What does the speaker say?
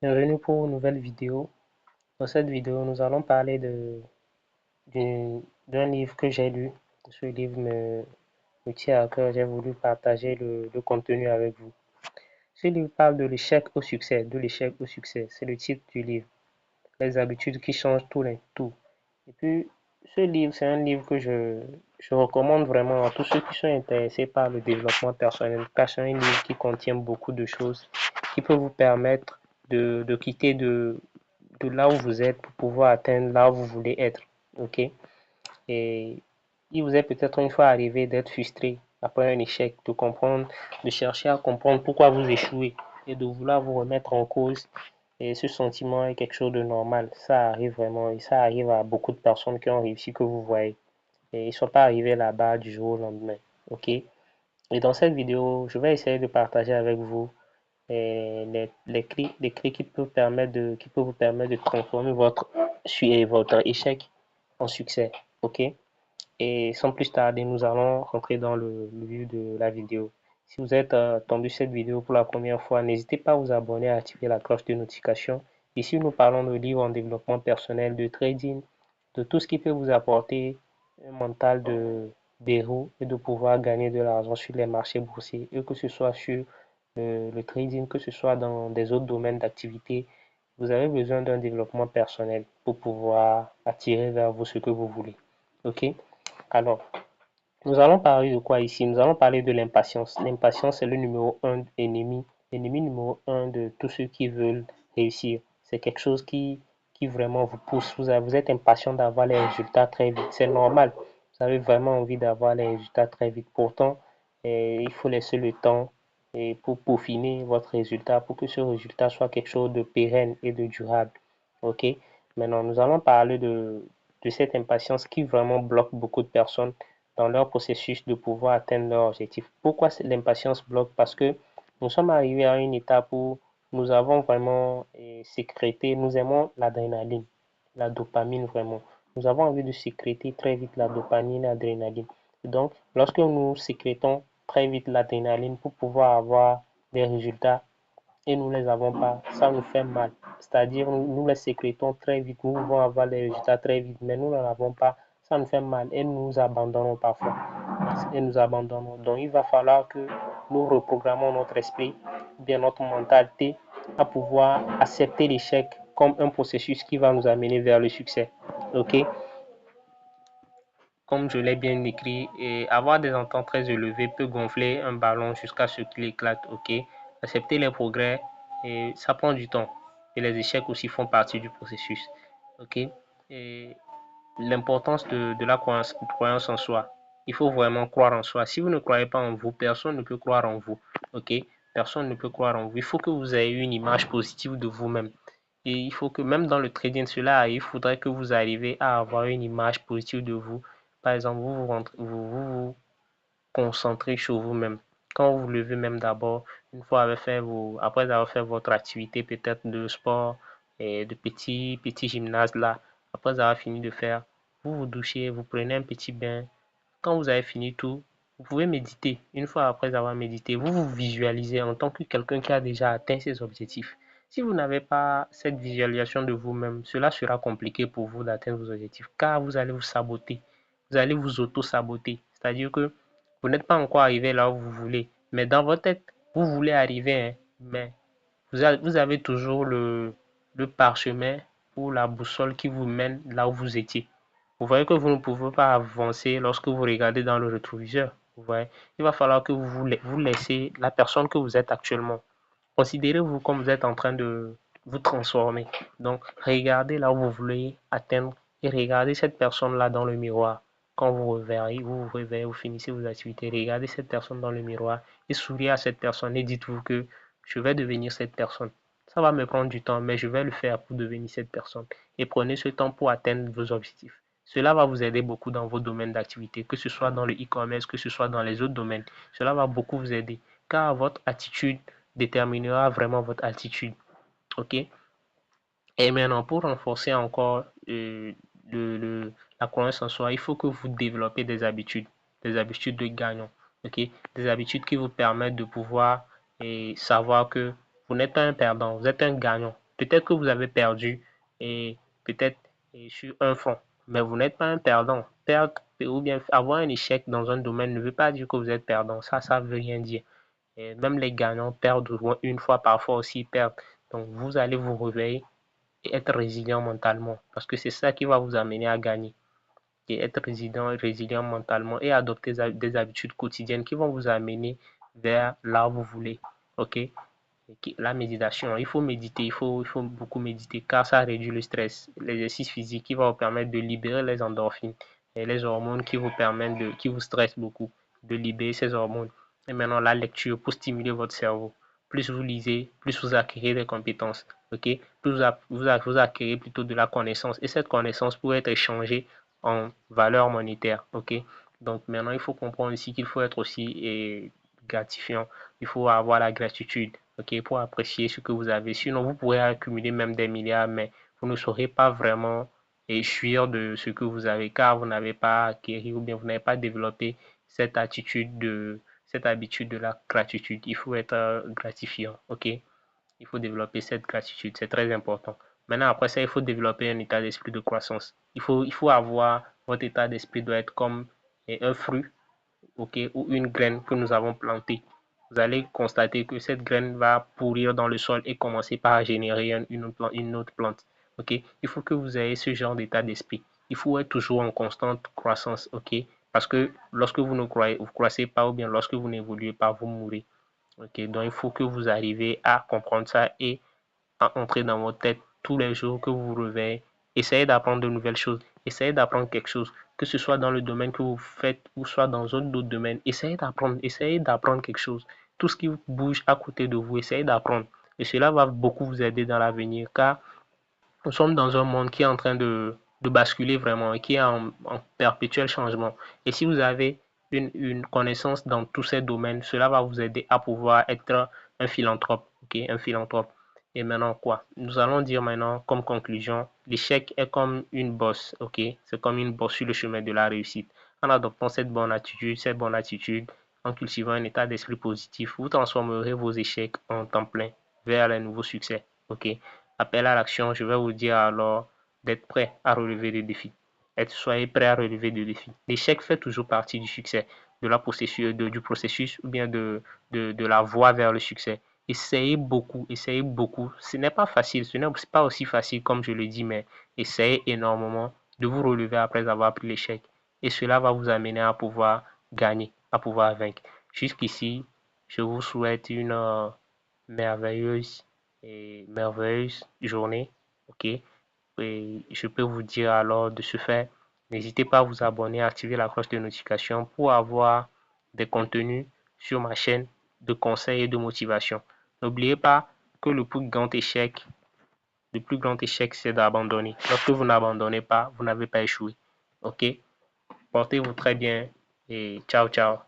Bienvenue pour une nouvelle vidéo. Dans cette vidéo, nous allons parler d'un livre que j'ai lu. Ce livre me tient à cœur. J'ai voulu partager le contenu avec vous. Ce livre parle de l'échec au succès, de l'échec au succès. C'est le titre du livre. Les habitudes qui changent tout. Et puis, ce livre, c'est un livre que je recommande vraiment à tous ceux qui sont intéressés par le développement personnel, car c'est un livre qui contient beaucoup de choses qui peuvent vous permettre de quitter de là où vous êtes pour pouvoir atteindre là où vous voulez être. OK? Et il vous est peut-être une fois arrivé d'être frustré après un échec, de comprendre, de chercher à comprendre pourquoi vous échouez et de vouloir vous remettre en cause. Et ce sentiment est quelque chose de normal. Ça arrive vraiment et ça arrive à beaucoup de personnes qui ont réussi que vous voyez. Et ils ne sont pas arrivés là-bas du jour au lendemain. OK? Et dans cette vidéo, je vais essayer de partager avec vous les clés qui peuvent vous permettre de transformer votre échec en succès. OK? Et sans plus tarder, nous allons rentrer dans le vif de la vidéo. Si vous êtes tombé sur cette vidéo pour la première fois, n'hésitez pas à vous abonner et à activer la cloche de notification. Ici, nous parlons de livres en développement personnel, de trading, de tout ce qui peut vous apporter un mental d'héros et de pouvoir gagner de l'argent sur les marchés boursiers, et que ce soit sur le trading, que ce soit dans des autres domaines d'activité. Vous avez besoin d'un développement personnel pour pouvoir attirer vers vous ce que vous voulez. OK? Alors, nous allons parler de quoi ici? Nous allons parler de l'impatience. L'impatience est le numéro un ennemi, l'ennemi numéro un de tous ceux qui veulent réussir. C'est quelque chose qui vraiment vous pousse. Vous êtes impatient d'avoir les résultats très vite. C'est normal. Vous avez vraiment envie d'avoir les résultats très vite. Pourtant, il faut laisser le temps pour peaufiner votre résultat, pour que ce résultat soit quelque chose de pérenne et de durable. OK? Maintenant, nous allons parler de cette impatience qui vraiment bloque beaucoup de personnes dans leur processus de pouvoir atteindre leur objectif. Pourquoi l'impatience bloque? Parce que nous sommes arrivés à une étape où nous avons vraiment sécrété, nous aimons l'adrénaline, la dopamine vraiment. Nous avons envie de sécréter très vite la dopamine et l'adrénaline. Donc, lorsque nous sécrétons très vite l'adrénaline pour pouvoir avoir des résultats et nous ne les avons pas, ça nous fait mal. C'est-à-dire, nous les sécrétons très vite, nous pouvons avoir les résultats très vite, mais nous n'en avons pas, ça nous fait mal et nous abandonnons parfois. Et nous abandonnons. Donc, il va falloir que nous reprogrammons notre esprit, bien notre mentalité, à pouvoir accepter l'échec comme un processus qui va nous amener vers le succès. OK? Comme je l'ai bien écrit, et avoir des ententes très élevées peut gonfler un ballon jusqu'à ce qu'il éclate. OK? Accepter les progrès, et ça prend du temps. Et les échecs aussi font partie du processus. OK? Et l'importance de la croyance en soi. Il faut vraiment croire en soi. Si vous ne croyez pas en vous, personne ne peut croire en vous. OK? Personne ne peut croire en vous. Il faut que vous ayez une image positive de vous-même. Et il faut que même dans le trading, cela il faudrait que vous arriviez à avoir une image positive de vous. Par exemple, vous concentrez sur vous-même. Quand vous vous levez même d'abord, une fois après avoir fait votre activité peut-être de sport et de petit gymnase là, après avoir fini de faire, vous vous douchez, vous prenez un petit bain. Quand vous avez fini tout, vous pouvez méditer. Une fois après avoir médité, vous vous visualisez en tant que quelqu'un qui a déjà atteint ses objectifs. Si vous n'avez pas cette visualisation de vous-même, cela sera compliqué pour vous d'atteindre vos objectifs car vous allez vous saboter. Vous allez vous auto-saboter. C'est-à-dire que vous n'êtes pas encore arrivé là où vous voulez, mais dans votre tête, vous voulez arriver, hein, mais vous avez toujours le parchemin ou la boussole qui vous mène là où vous étiez. Vous voyez que vous ne pouvez pas avancer lorsque vous regardez dans le rétroviseur. Vous voyez, il va falloir que vous laissez la personne que vous êtes actuellement. Considérez-vous comme vous êtes en train de vous transformer. Donc, regardez là où vous voulez atteindre et regardez cette personne-là dans le miroir. Quand vous vous réveillez, vous finissez vos activités, regardez cette personne dans le miroir et souriez à cette personne et dites-vous que je vais devenir cette personne. Ça va me prendre du temps, mais je vais le faire pour devenir cette personne. Et prenez ce temps pour atteindre vos objectifs. Cela va vous aider beaucoup dans vos domaines d'activité, que ce soit dans le e-commerce, que ce soit dans les autres domaines. Cela va beaucoup vous aider, car votre attitude déterminera vraiment votre attitude. OK? Et maintenant, pour renforcer encore la croyance en soi, il faut que vous développez des habitudes de gagnant. OK? Des habitudes qui vous permettent de pouvoir savoir que vous n'êtes pas un perdant, vous êtes un gagnant. Peut-être que vous avez perdu et peut-être sur un front, mais vous n'êtes pas un perdant. Perdre ou bien avoir un échec dans un domaine ne veut pas dire que vous êtes perdant. Ça veut rien dire. Et même les gagnants perdent une fois, parfois aussi perdent. Donc vous allez vous réveiller et être résilient mentalement parce que c'est ça qui va vous amener à gagner. Et être résilient mentalement et adopter des habitudes quotidiennes qui vont vous amener vers là où vous voulez. Ok? La méditation, il faut méditer, il faut beaucoup méditer car ça réduit le stress. L'exercice physique qui va vous permettre de libérer les endorphines et les hormones qui vous permettent qui vous stressent beaucoup, de libérer ces hormones. Et maintenant, la lecture pour stimuler votre cerveau. Plus vous lisez, plus vous acquérez des compétences. Ok? Plus vous acquérez plutôt de la connaissance. Et cette connaissance peut être échangée en valeur monétaire. Ok? Donc maintenant, il faut comprendre ici qu'il faut être aussi gratifiant. Il faut avoir la gratitude, ok, pour apprécier ce que vous avez. Sinon, vous pourrez accumuler même des milliards, mais vous ne saurez pas vraiment jouir de ce que vous avez, car vous n'avez pas acquis ou bien vous n'avez pas développé cette habitude de la gratitude. Il faut être gratifiant, ok. Il faut développer cette gratitude, c'est très important. Maintenant, après ça, il faut développer un état d'esprit de croissance. Il faut avoir, votre état d'esprit doit être comme un fruit, ok, ou une graine que nous avons plantée. Vous allez constater que cette graine va pourrir dans le sol et commencer par générer une autre plante. Ok, il faut que vous ayez ce genre d'état d'esprit. Il faut être toujours en constante croissance. Ok, parce que lorsque vous ne croissez pas ou bien lorsque vous n'évoluez pas, vous mourrez. Ok, donc il faut que vous arriviez à comprendre ça et à entrer dans votre tête tous les jours que vous vous réveillez. Essayez d'apprendre de nouvelles choses. Essayez d'apprendre quelque chose, que ce soit dans le domaine que vous faites ou soit dans un autre domaine. Essayez d'apprendre quelque chose. Tout ce qui bouge à côté de vous, essayez d'apprendre. Et cela va beaucoup vous aider dans l'avenir car nous sommes dans un monde qui est en train de basculer vraiment et qui est en perpétuel changement. Et si vous avez une connaissance dans tous ces domaines, cela va vous aider à pouvoir être un philanthrope. Ok, un philanthrope. Et maintenant quoi? Nous allons dire maintenant comme conclusion, l'échec est comme une bosse. Ok, c'est comme une bosse sur le chemin de la réussite. En adoptant cette bonne attitude, en cultivant un état d'esprit positif, vous transformerez vos échecs en temps plein vers les nouveaux succès. Ok, appel à l'action, je vais vous dire alors d'être prêt à relever des défis. Soyez prêt à relever des défis. L'échec fait toujours partie du succès, du processus ou bien de la voie vers le succès. Essayez beaucoup, essayez beaucoup. Ce n'est pas facile, ce n'est pas aussi facile comme je le dis, mais essayez énormément de vous relever après avoir pris l'échec. Et cela va vous amener à pouvoir gagner, à pouvoir vaincre. Jusqu'ici, je vous souhaite une merveilleuse merveilleuse journée. Ok. Et je peux vous dire alors de ce fait, n'hésitez pas à vous abonner, à activer la cloche de notification pour avoir des contenus sur ma chaîne de conseils et de motivation. N'oubliez pas que le plus grand échec, c'est d'abandonner. Lorsque vous n'abandonnez pas, vous n'avez pas échoué. Ok. Portez-vous très bien et ciao, ciao.